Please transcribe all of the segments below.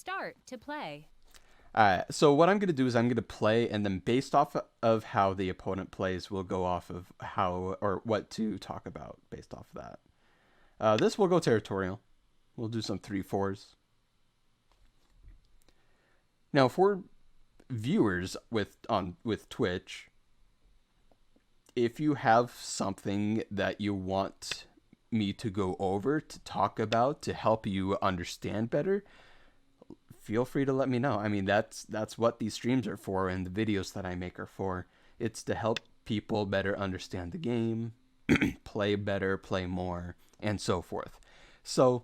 Start to play. So what I'm going to do is I'm going to play, and then based off of how the opponent plays, we'll go off of how or what to talk about based off of that. This will go territorial. We'll do some 3-4s. Now, for viewers with Twitch, if you have something that you want me to go over to talk about to help you understand better, feel free to let me know. I mean, that's what these streams are for, and the videos that I make are for. It's to help people better understand the game, play better, play more, and so forth. So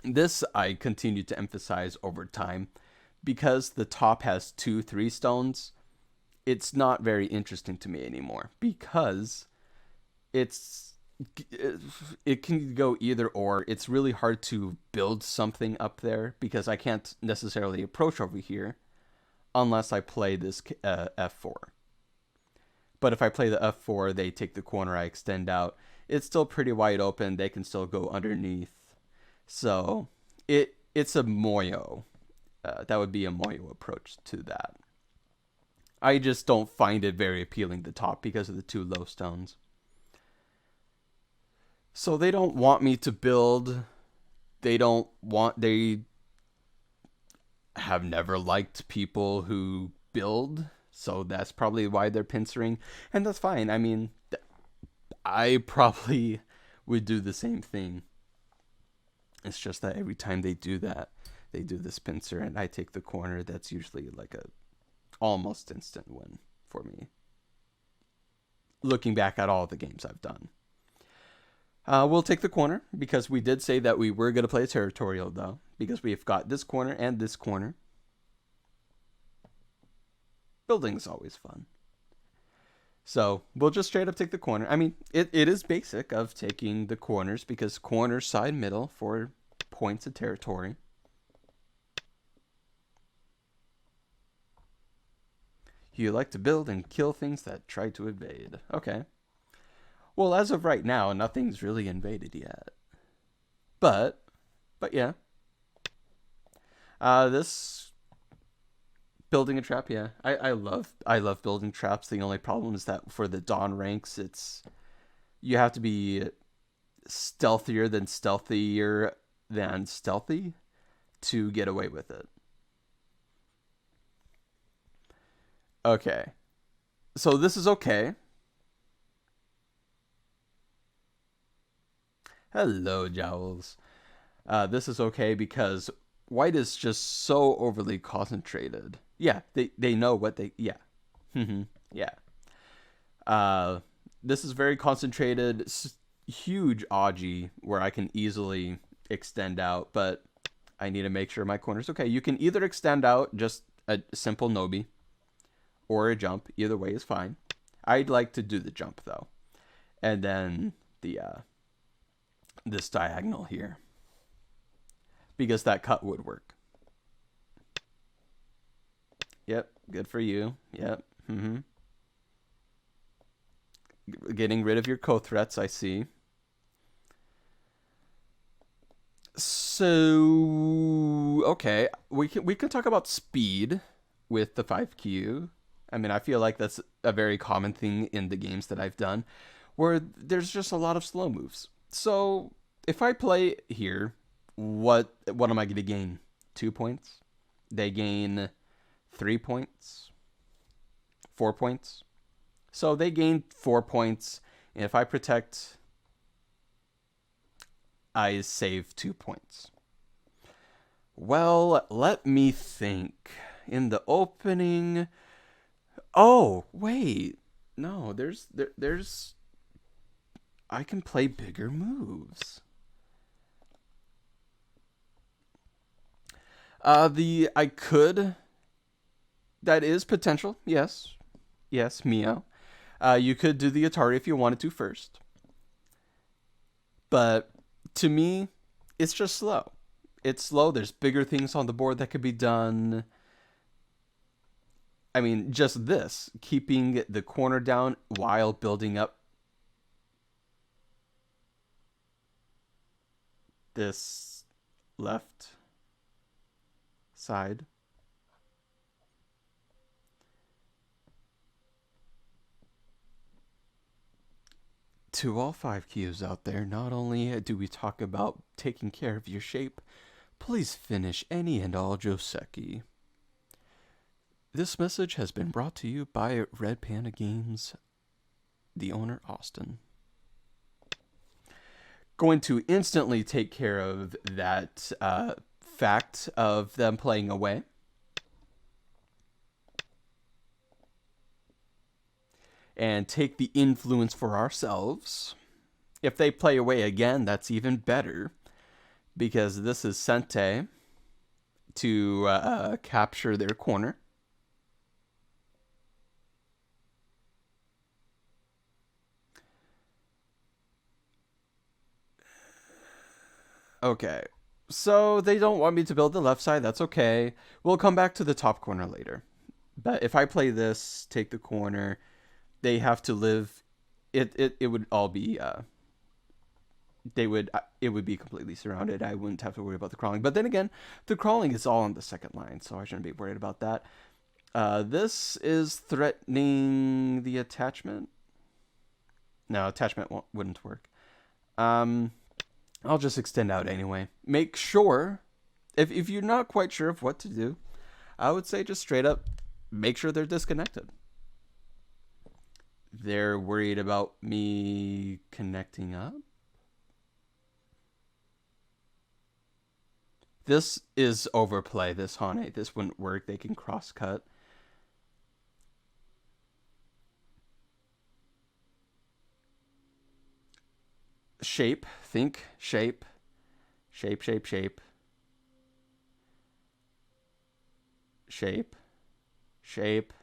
this I continue to emphasize over time. Because the top has 2-3 stones, it's not very interesting to me anymore, because it's it can go either or. It's really hard to build something up there because I can't necessarily approach over here unless I play this F4. But if I play the F4, they take the corner, I extend out. It's still pretty wide open. They can still go underneath. So it's a moyo. That would be a moyo approach to that. I just don't find it very appealing, the top, because of the 2 low stones. So they don't want me to build. They have never liked people who build. So that's probably why they're pincering. And that's fine. I mean, I probably would do the same thing. It's just that every time they do that, they do this pincer and I take the corner. That's usually like a almost instant win for me, looking back at all the games I've done. We'll take the corner because we did say that we were going to play territorial, though, because we've got this corner and this corner. Building's always fun. So we'll just straight up take the corner. I mean, it is basic of taking the corners because corner, side, middle for points of territory. You like to build and kill things that try to invade. Okay. Well, as of right now, nothing's really invaded yet. But yeah. This building a trap, yeah. I love building traps. The only problem is that for the Dawn ranks, you have to be stealthier than stealthy to get away with it. Okay. So this is okay. Hello, Jowls. This is okay because white is just so overly concentrated. Yeah, they know what they... Yeah. Yeah. This is very concentrated, huge Aji where I can easily extend out, but I need to make sure my corner's okay. You can either extend out just a simple Nobi, or a jump. Either way is fine. I'd like to do the jump though, and then this diagonal here, because that cut would work. Yep, good for you. Yep. Getting rid of your co-threats, I see. So okay, we can talk about speed with the 5Q. I mean, I feel like that's a very common thing in the games that I've done, where there's just a lot of slow moves. So if I play here, what am I going to gain? 2 points? They gain 3 points? 4 points? So they gain 4 points, and if I protect, I save 2 points. Well, let me think. In the opening... Oh, wait. No, there's I can play bigger moves. I could. That is potential. Yes. Yes, Mio. You could do the Atari if you wanted to first. But to me, it's just slow. It's slow. There's bigger things on the board that could be done. I mean, just this, keeping the corner down while building up this left side. To all 5 cues out there, not only do we talk about taking care of your shape, please finish any and all Joseki. This message has been brought to you by Red Panda Games, the owner Austin. Going to instantly take care of that fact of them playing away. And take the influence for ourselves. If they play away again, that's even better, because this is Sente to capture their corner. Okay, so they don't want me to build the left side. That's okay. We'll come back to the top corner later. But if I play this, take the corner, they have to live. It would all be. It would be completely surrounded. I wouldn't have to worry about the crawling. But then again, the crawling is all on the second line, so I shouldn't be worried about that. This is threatening the attachment. No, attachment wouldn't work. I'll just extend out anyway. Make sure, if you're not quite sure of what to do, I would say just straight up make sure they're disconnected. They're worried about me connecting up. This is overplay, this Hane. This wouldn't work. They can cross-cut. Shape. Think. Shape. Shape, shape, shape. Shape. Shape.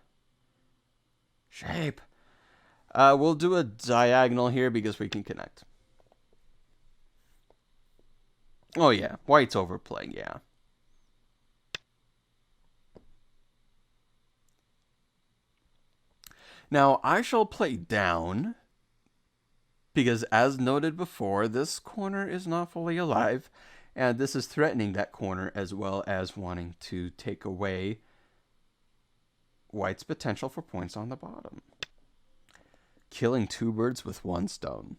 Shape. We'll do a diagonal here because we can connect. Oh yeah, white's overplaying, yeah. Now, I shall play down, because as noted before, this corner is not fully alive, and this is threatening that corner as well as wanting to take away white's potential for points on the bottom. Killing 2 birds with 1 stone.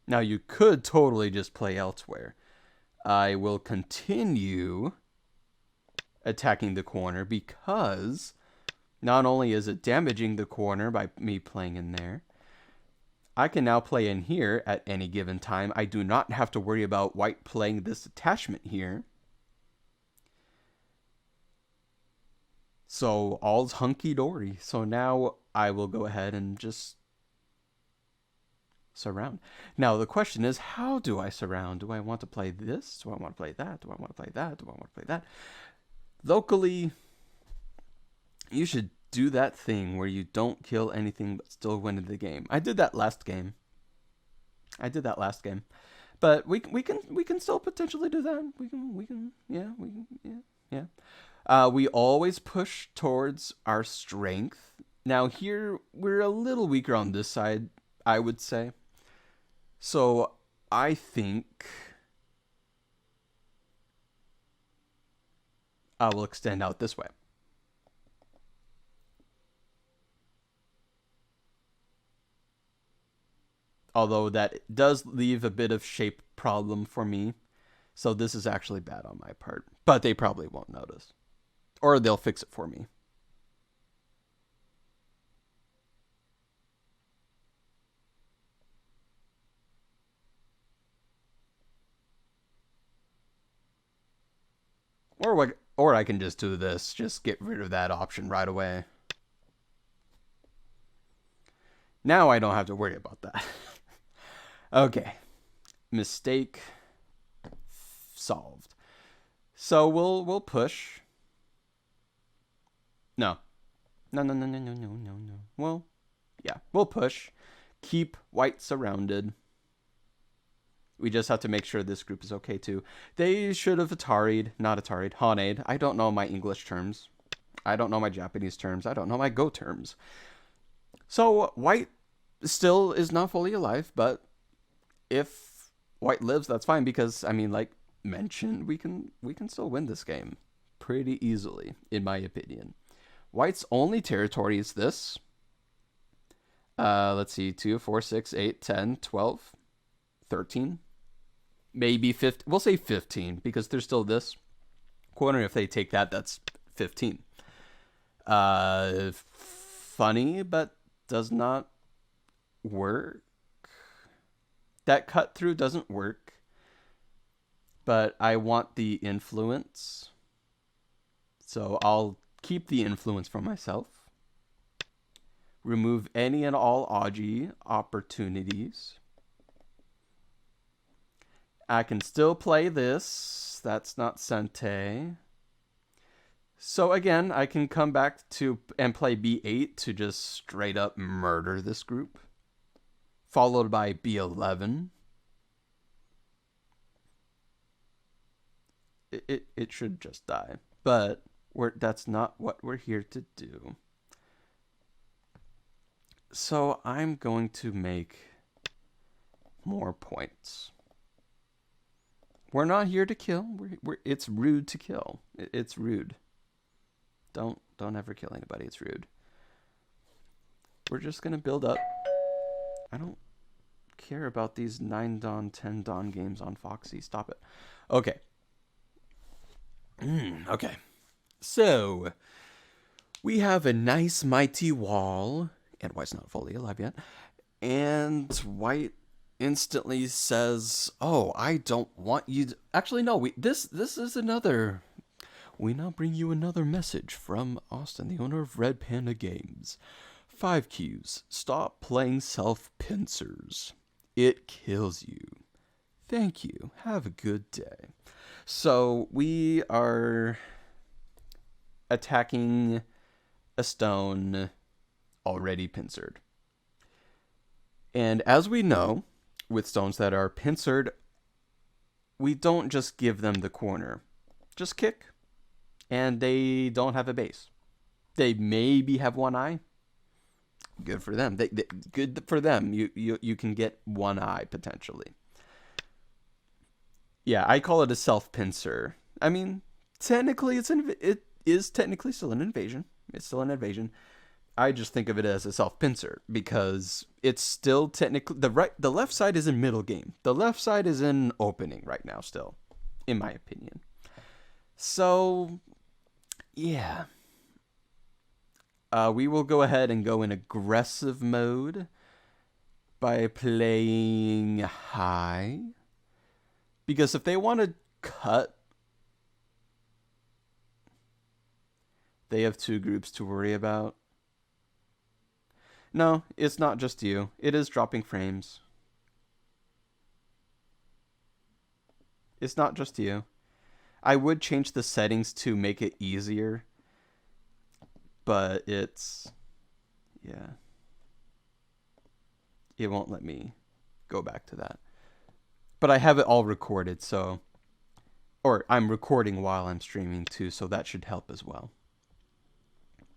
Now, you could totally just play elsewhere. I will continue attacking the corner because not only is it damaging the corner by me playing in there, I can now play in here at any given time. I do not have to worry about white playing this attachment here. So all's hunky-dory. So now I will go ahead and just surround. Now the question is, how do I surround? Do I want to play this? Do I want to play that? Do I want to play that? Do I want to play that? Locally, you should do that thing where you don't kill anything but still win the game. I did that last game. But we can still potentially do that. We always push towards our strength. Now here we're a little weaker on this side, I would say. So I think I will extend out this way. Although that does leave a bit of shape problem for me. So this is actually bad on my part. But they probably won't notice. Or they'll fix it for me. Or I can just do this. Just get rid of that option right away. Now I don't have to worry about that. Okay. Mistake solved. So we'll push. No. No. Well, yeah, we'll push. Keep white surrounded. We just have to make sure this group is okay too. They should have not Atari'd, Hana'd. I don't know my English terms. I don't know my Japanese terms. I don't know my Go terms. So white still is not fully alive, but if white lives, that's fine because, I mean, like, mentioned, we can still win this game pretty easily, in my opinion. White's only territory is this. Let's see, 2, 4, 6, 8, 10, 12, 13. Maybe 15. We'll say 15 because there's still this corner. If they take that, that's 15. Funny, but does not work. That cut through doesn't work. But I want the influence. So I'll keep the influence for myself. Remove any and all Aji opportunities. I can still play this. That's not Sente. So again, I can come back to and play B8 to just straight up murder this group. Followed by B11. It should just die. But that's not what we're here to do. So I'm going to make more points. We're not here to kill. It's rude to kill. It's rude. Don't ever kill anybody. It's rude. We're just gonna build up. I don't care about these 9 Dawn, 10 Dawn games on Foxy. Stop it. Okay. Okay. So we have a nice mighty wall, and White's not fully alive yet. And White instantly says, "Oh, I don't want you to..." Actually, no. This is another. We now bring you another message from Austin, the owner of Red Panda Games. 5 cues. Stop playing self-pincers. It kills you. Thank you. Have a good day. So we are attacking a stone already pincered. And as we know, with stones that are pincered, we don't just give them the corner. Just kick. And they don't have a base. They maybe have one eye. Good for them. Good for them. You can get one eye potentially. Yeah, I call it a self-pincer. I mean, technically it is technically still an invasion. It's still an invasion. I just think of it as a self-pincer because it's still technically the left side is in middle game. The left side is in opening right now still, in my opinion. So, yeah. We will go ahead and go in aggressive mode by playing high. Because if they want to cut, they have 2 groups to worry about. No, it's not just you. It is dropping frames. It's not just you. I would change the settings to make it easier. But it's... yeah. It won't let me go back to that. But I have it all recorded, so... or I'm recording while I'm streaming too, so that should help as well.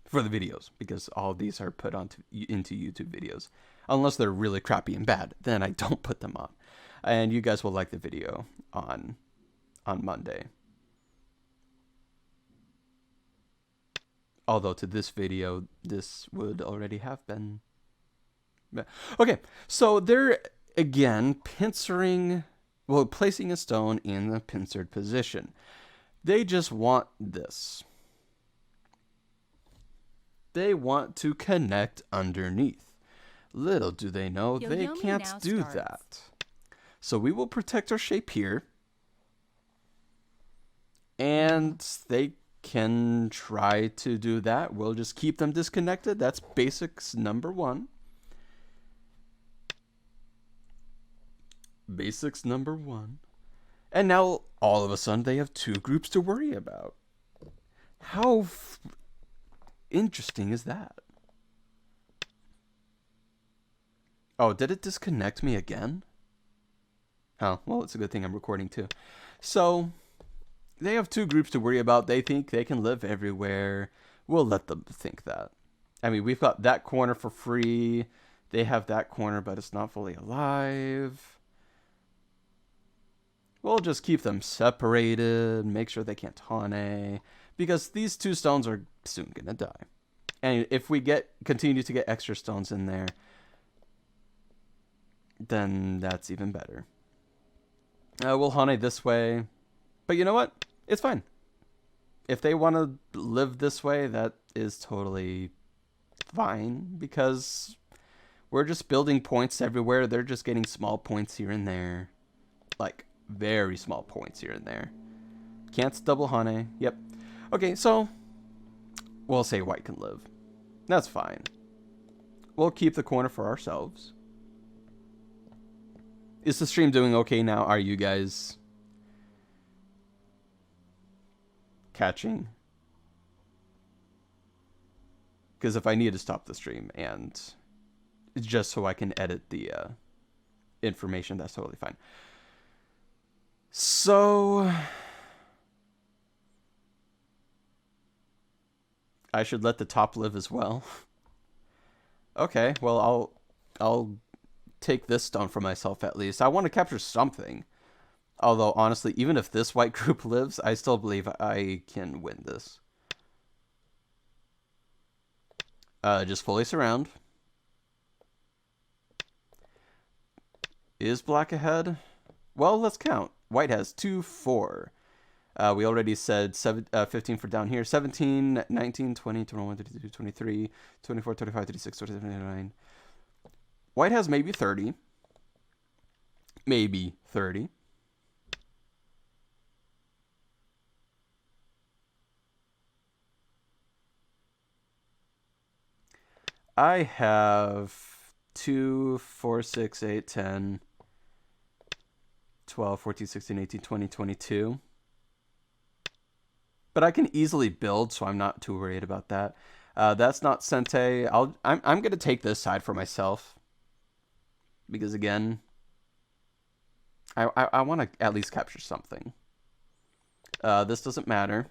For the videos, because all of these are put into YouTube videos. Unless they're really crappy and bad, then I don't put them on. And you guys will like the video on Monday. Although to this video, this would already have been. Okay, so they're, again, pincering, well, placing a stone in the pincered position. They just want this. They want to connect underneath. Little do they know they can't do that. So we will protect our shape here. And they can try to do that. We'll just keep them disconnected. That's basics number 1. Basics number 1. And now, all of a sudden, they have 2 groups to worry about. How interesting is that? Oh, did it disconnect me again? Oh, well, it's a good thing I'm recording too. So, they have 2 groups to worry about. They think they can live everywhere. We'll let them think that. I mean, we've got that corner for free. They have that corner, but it's not fully alive. We'll just keep them separated, make sure they can't hane, because these two stones are soon gonna die. And if we continue to get extra stones in there, then that's even better. We'll hane this way, but you know what? It's fine. If they want to live this way, that is totally fine, because we're just building points everywhere. They're just getting small points here and there. Like, very small points here and there. Can't double hane. Yep. Okay, so we'll say white can live. That's fine. We'll keep the corner for ourselves. Is the stream doing okay now? Are you guys catching? Because if I need to stop the stream and it's just so I can edit the information, that's totally fine. So I should let the top live as well. Okay, well I'll take this stone for myself at least. I want to capture something. Although honestly, even if this white group lives, I still believe I can win this. Just fully surround. Is black ahead? Well, let's count. White has 2, 4. We already said 15 for down here. 17, 19, 20, 21, 22, 23, 24, 25, 36, 27, 29. White has maybe 30. Maybe 30. I have 2, 4, 6, 8, 10, 12, 14, 16, 18, 20, 22. But I can easily build, so I'm not too worried about that. That's not Sente. I'm gonna take this side for myself. Because again, I want to at least capture something. This doesn't matter.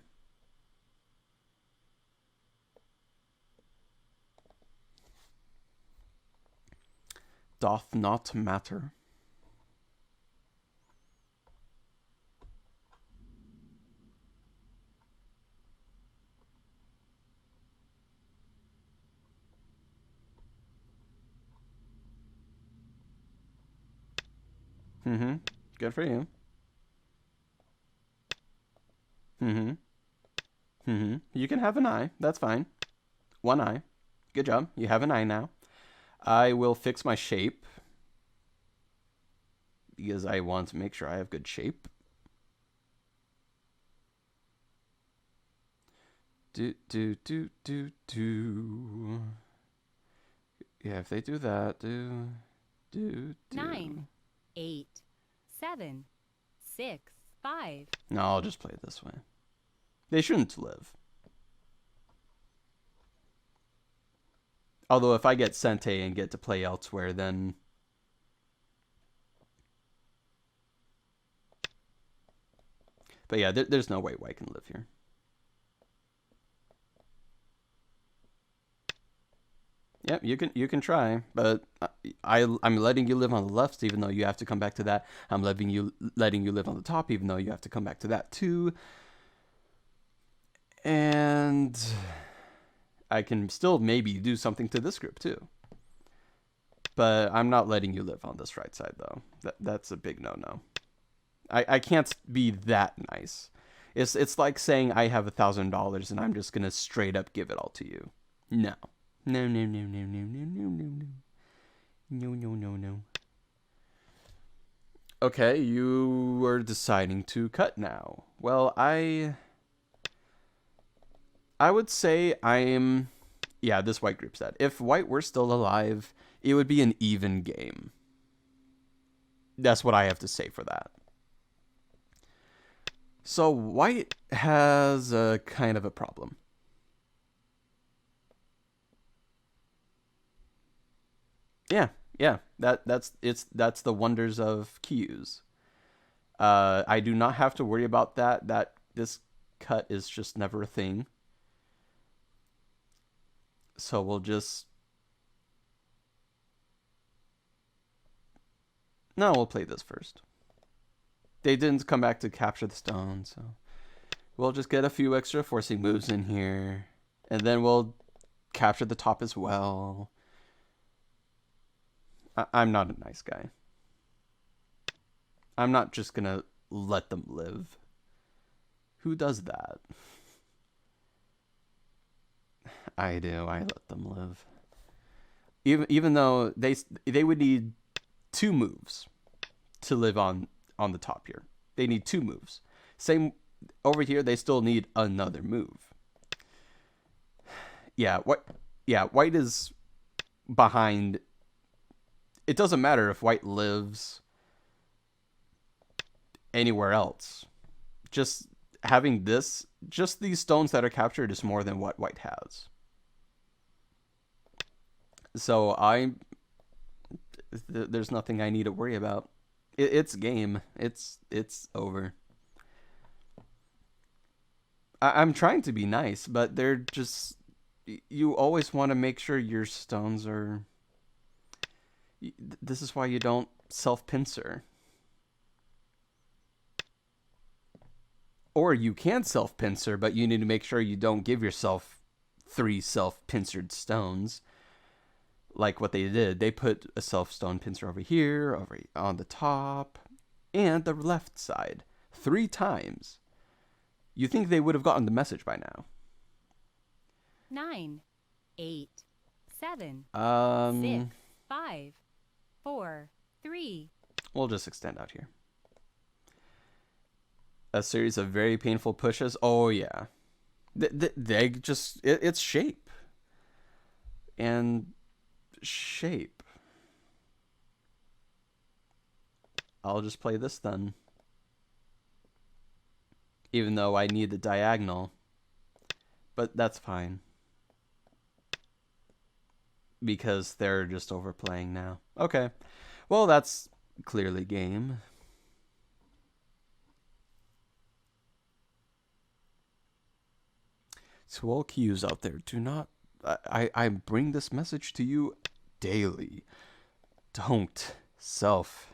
Doth not matter. Mm-hmm. Good for you. Mm-hmm. Mm-hmm. You can have an eye. That's fine. One eye. Good job. You have an eye now. I will fix my shape. Because I want to make sure I have good shape. Do. Yeah, if they do that, do. 9, 8, 7, 6, 5. No, I'll just play it this way. They shouldn't live. Although if I get Sente and get to play elsewhere, then... But yeah, there's no way white can live here. Yep, you can try, but I'm letting you live on the left, even though you have to come back to that. I'm letting you live on the top, even though you have to come back to that too. And I can still maybe do something to this group too. But I'm not letting you live on this right side though. That's a big no-no. I can't be that nice. It's like saying I have $1,000 and I'm just gonna straight up give it all to you. No. No. Okay, you were deciding to cut now. Well, I would say I'm... Yeah, this white group's dead. If white were still alive, it would be an even game. That's what I have to say for that. So white has a kind of a problem. Yeah. That's the wonders of Kyute's. I do not have to worry about that. This cut is just never a thing. So we'll just... No, we'll play this first. They didn't come back to capture the stone, so we'll just get a few extra forcing moves in here, and then we'll capture the top as well. I'm not a nice guy. I'm not just gonna let them live. Who does that? I do. I let them live. Even though they would need 2 moves to live on the top here. They need 2 moves. Same over here. They still need another move. Yeah. What? Yeah. White is behind. It doesn't matter if white lives anywhere else. Just having this, just these stones that are captured is more than what white has. So there's nothing I need to worry about. It's game. It's over. I'm trying to be nice, but they're just. You always want to make sure your stones are. This is why you don't self-pincer. Or you can self-pincer, but you need to make sure you don't give yourself 3 self-pincered stones. Like what they did. They put a self-stone pincer over here, over on the top, and the left side. 3 times. You think they would have gotten the message by now. 9, 8, 7, 6, 5, 4, 3. We'll just extend out here. A series of very painful pushes. Oh, yeah. They just... It's shape. And shape. I'll just play this then. Even though I need the diagonal. But that's fine. Because they're just overplaying now. Okay. Well, that's clearly game. To all cues out there, do not... I bring this message to you daily. Don't self-pincer.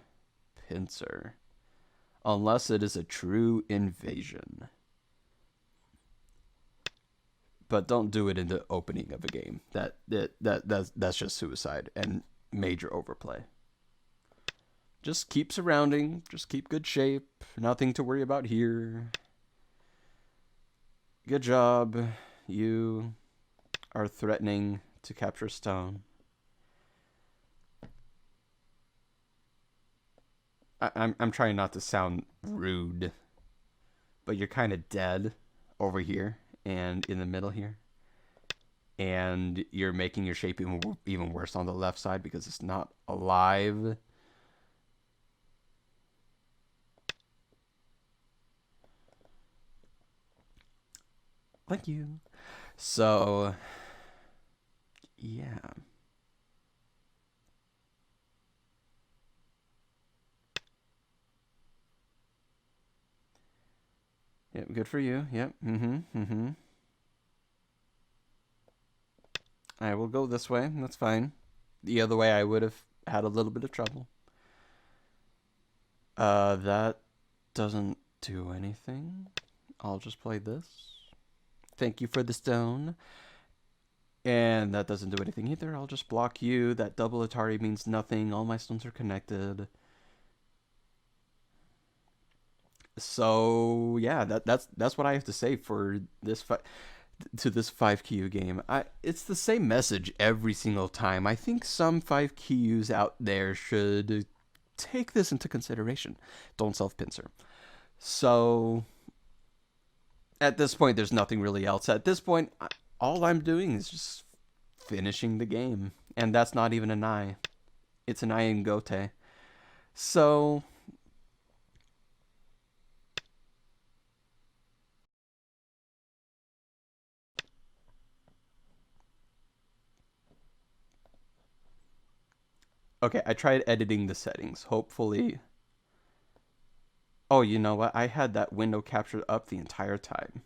Unless it is a true invasion. But don't do it in the opening of a game. That's just suicide and major overplay. Just keep surrounding. Just keep good shape. Nothing to worry about here. Good job. You are threatening to capture stone. I'm trying not to sound rude, but you're kind of dead over here and in the middle here. And you're making your shape even worse on the left side because it's not alive. Thank you. So, yeah. Yep, good for you. Yep. I will go this way. That's fine. The other way I would have had a little bit of trouble. That doesn't do anything. I'll just play this. Thank you for the stone. And that doesn't do anything either. I'll just block you. That double Atari means nothing. All my stones are connected. So yeah, that's what I have to say for this this 5Q game. It's the same message every single time. I think some 5Qs out there should take this into consideration. Don't self-pincer. So at this point, there's nothing really else. At this point, all I'm doing is just finishing the game, and that's not even an eye. It's an eye in Gote. So. Okay, I tried editing the settings. Hopefully... Oh, you know what? I had that window captured up the entire time.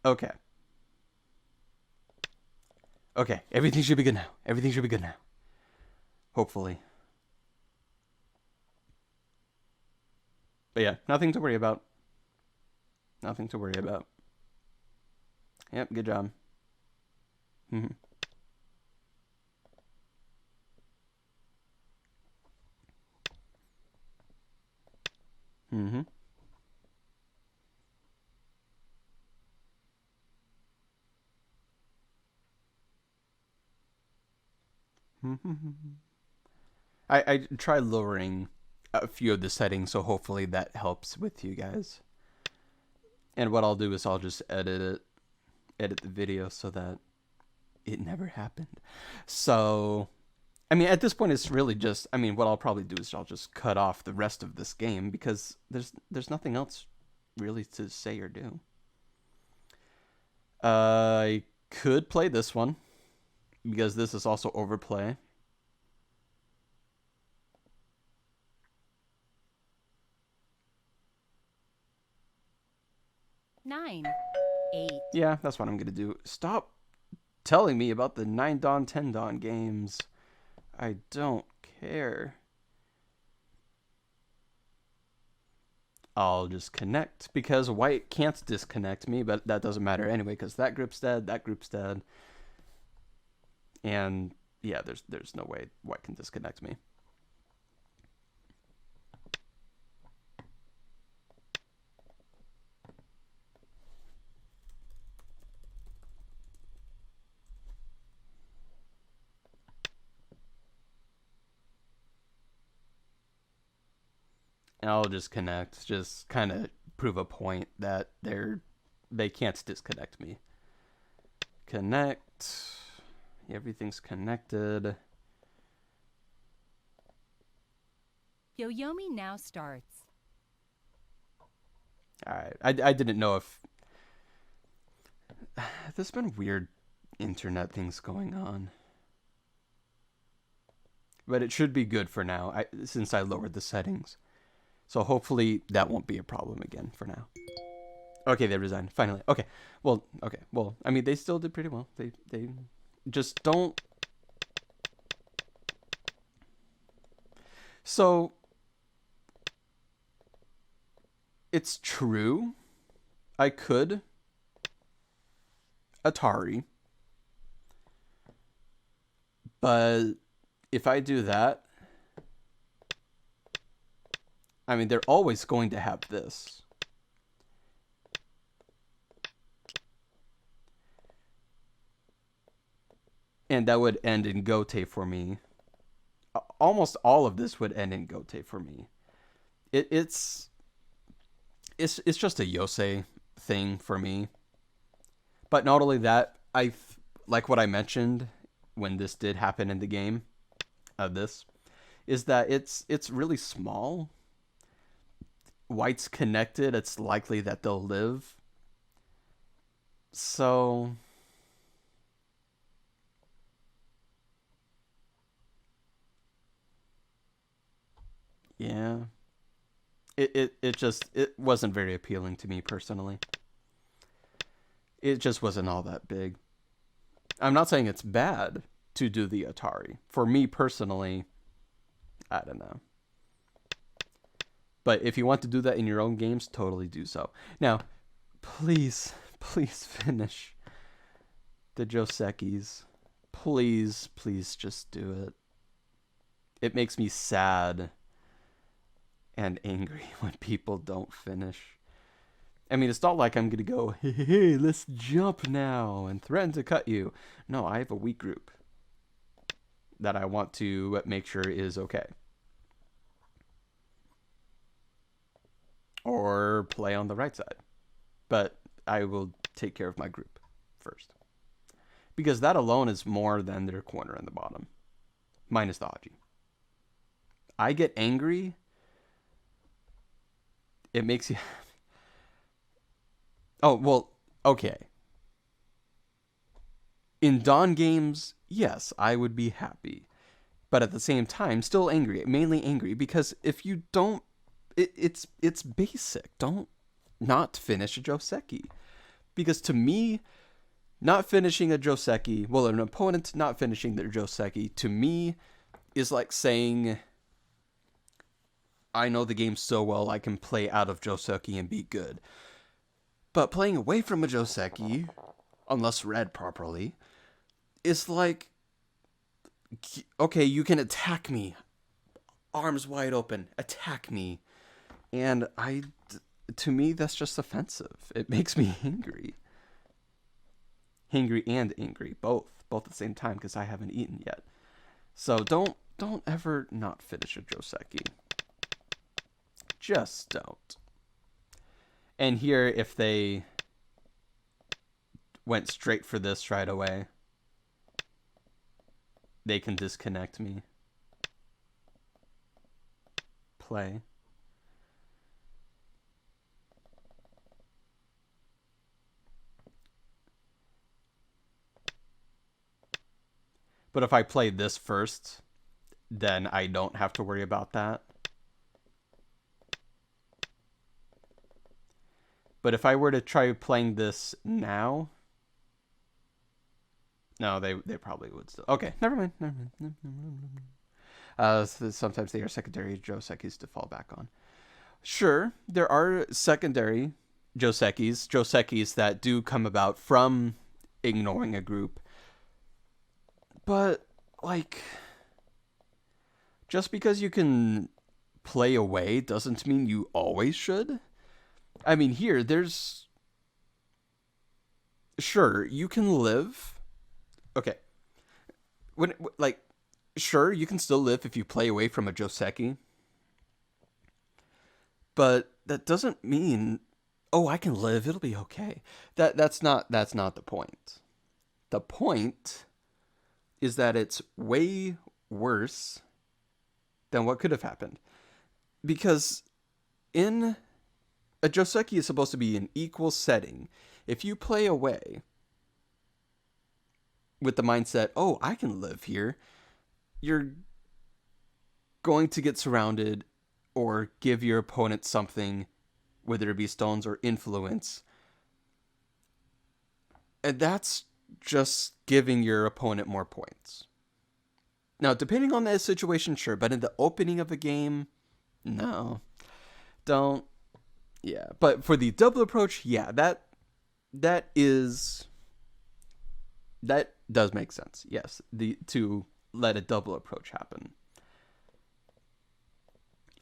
Okay. Okay, everything should be good now. Everything should be good now. Hopefully. But yeah, nothing to worry about. Nothing to worry about. Yep, good job. Mm-hmm. Mm-hmm. I tried lowering a few of the settings, so hopefully that helps with you guys. And what I'll do is I'll just edit the video so that it never happened. So, I mean, at this point, it's really just, I mean, what I'll probably do is I'll just cut off the rest of this game because there's nothing else really to say or do. I could play this one because this is also overplay. Nine, 8. Yeah, that's what I'm gonna do. Stop telling me about the 9 Dawn, 10 Dawn games. I don't care. I'll just connect because white can't disconnect me, but that doesn't matter anyway because that group's dead, and yeah, there's no way white can disconnect me. And I'll just connect, just kind of prove a point that they can't disconnect me. Connect. Everything's connected. Yoyomi now starts. Alright, I didn't know if... There's been weird internet things going on. But it should be good for now, since I lowered the settings. So hopefully that won't be a problem again for now. Okay, they resigned, finally. Okay, well, I mean, they still did pretty well. They just don't... So... It's true. I could Atari. But if I do that, I mean, they're always going to have this. And that would end in Gote for me. Almost all of this would end in Gote for me. It's just a Yosei thing for me. But not only that, like what I mentioned when this did happen in the game of this, is that it's really small. White's connected, it's likely that they'll live. So yeah. It wasn't very appealing to me personally. It just wasn't all that big. I'm not saying it's bad to do the Atari. For me personally, I don't know. But if you want to do that in your own games, totally do so. Now, please finish the Josekis. Please just do it. It makes me sad and angry when people don't finish. I mean, it's not like I'm going to go, hey, let's jump now and threaten to cut you. No, I have a weak group that I want to make sure is okay. Or play on the right side. But I will take care of my group first. Because that alone is more than their corner in the bottom. Minus the Haji. I get angry. It makes you... Oh, well, okay. In Dawn games, yes, I would be happy. But at the same time, still angry. Mainly angry because if you don't... It's basic. Don't not finish a Joseki. Because to me, not finishing a Joseki... Well, an opponent not finishing their Joseki, to me, is like saying... I know the game so well I can play out of Joseki and be good. But playing away from a Joseki, unless read properly, is like, okay, you can attack me, arms wide open, attack me, and to me that's just offensive. It makes me angry. Hangry and angry, both at the same time, because I haven't eaten yet. So don't ever not finish a Joseki. Just don't. And here, if they went straight for this right away, they can disconnect me. Play. But if I play this first, then I don't have to worry about that. But if I were to try playing this now, no, they probably would still. Okay, never mind. So sometimes they are secondary Josekis to fall back on. Sure, there are secondary Josekis that do come about from ignoring a group. But, like, just because you can play away doesn't mean you always should. I mean, here, there's... Sure, you can live... Okay. Sure, you can still live if you play away from a Joseki. But that doesn't mean, oh, I can live, it'll be okay. That's not the point. The point is that it's way worse than what could have happened. Because a Joseki is supposed to be an equal setting. If you play away with the mindset, oh, I can live here, you're going to get surrounded or give your opponent something, whether it be stones or influence. And that's just giving your opponent more points. Now, depending on the situation, sure, but in the opening of a game, no. Don't. Yeah, but for the double approach, yeah, that does make sense. Yes, to let a double approach happen.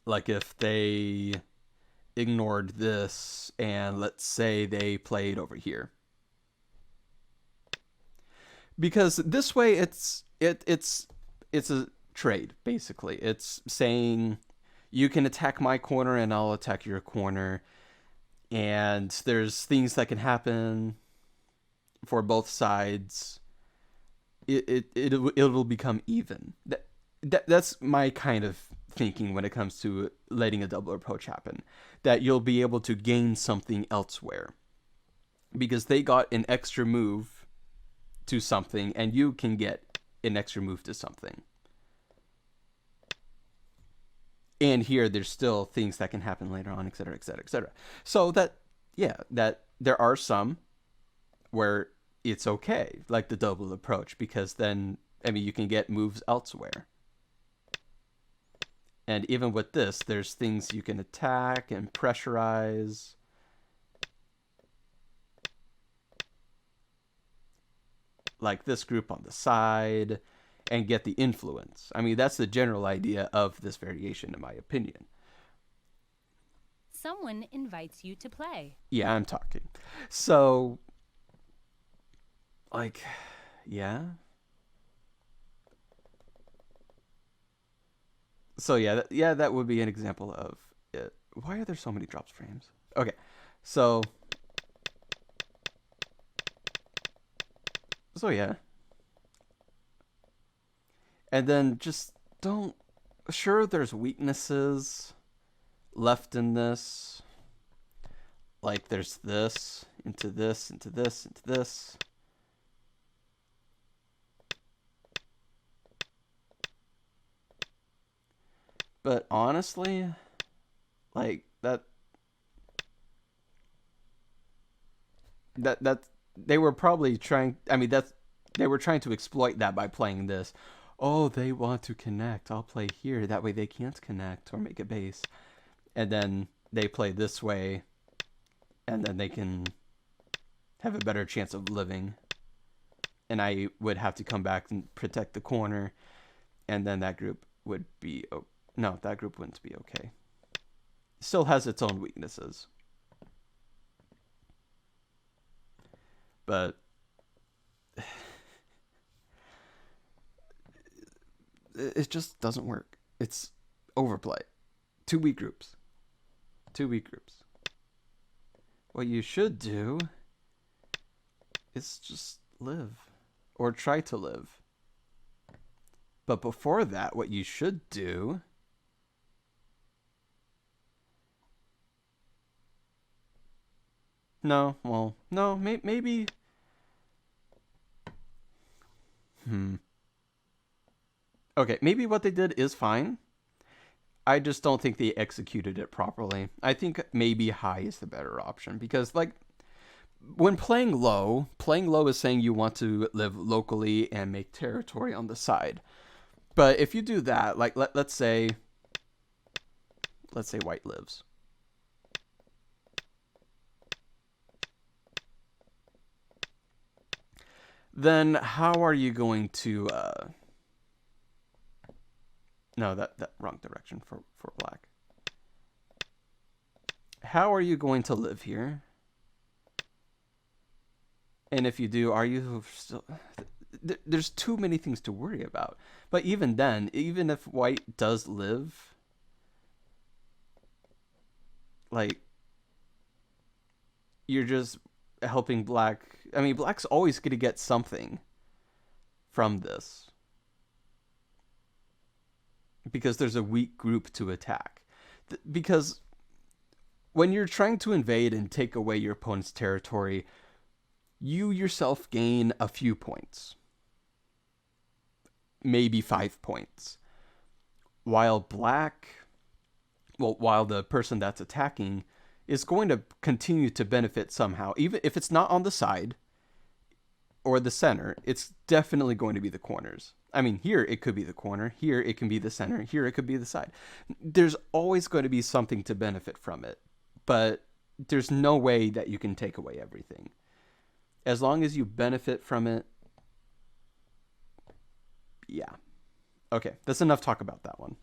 Like if they ignored this and let's say they played over here. Because this way it's a trade, basically. It's saying you can attack my corner and I'll attack your corner. And there's things that can happen for both sides. It'll become even. That's my kind of thinking when it comes to letting a double approach happen. That you'll be able to gain something elsewhere. Because they got an extra move to something, and you can get an extra move to something. And here, there's still things that can happen later on, etc., etc., etc. So that there are some where it's okay, like the double approach, because then, I mean, you can get moves elsewhere. And even with this, there's things you can attack and pressurize. Like this group on the side, and get the influence. I mean, that's the general idea of this variation, in my opinion. Someone invites you to play. Yeah, I'm talking. So, like, yeah. So yeah, that would be an example of it. Why are there so many drops frames? Okay, so yeah. And then just don't... Sure, there's weaknesses left in this. Like there's this, into this, into this, into this. But honestly, like that they were probably trying, I mean, they were trying to exploit that by playing this. Oh, they want to connect. I'll play here. That way they can't connect or make a base. and then they play this way, and then they can have a better chance of living. And I would have to come back and protect the corner, and then that group would be... no, that group wouldn't be okay. Still has its own weaknesses. But it just doesn't work. It's overplay. 2 weak groups. 2 weak groups. What you should do is just live. Or try to live. But before that, what you should do... No, well, no, maybe... Okay, maybe what they did is fine. I just don't think they executed it properly. I think maybe high is the better option. Because, like, when playing low is saying you want to live locally and make territory on the side. But if you do that, like, let's say white lives. Then how are you going to... No, that wrong direction for black. How are you going to live here? And if you do, are you still... There's too many things to worry about. But even then, even if white does live, like, you're just helping black. I mean, black's always going to get something from this, because there's a weak group to attack. Because when you're trying to invade and take away your opponent's territory, you yourself gain a few points. Maybe 5 points. While while the person that's attacking is going to continue to benefit somehow. Even if it's not on the side or the center, it's definitely going to be the corners. I mean, here it could be the corner, here it can be the center, here it could be the side. There's always going to be something to benefit from it, but there's no way that you can take away everything. As long as you benefit from it, yeah. Okay, that's enough talk about that one.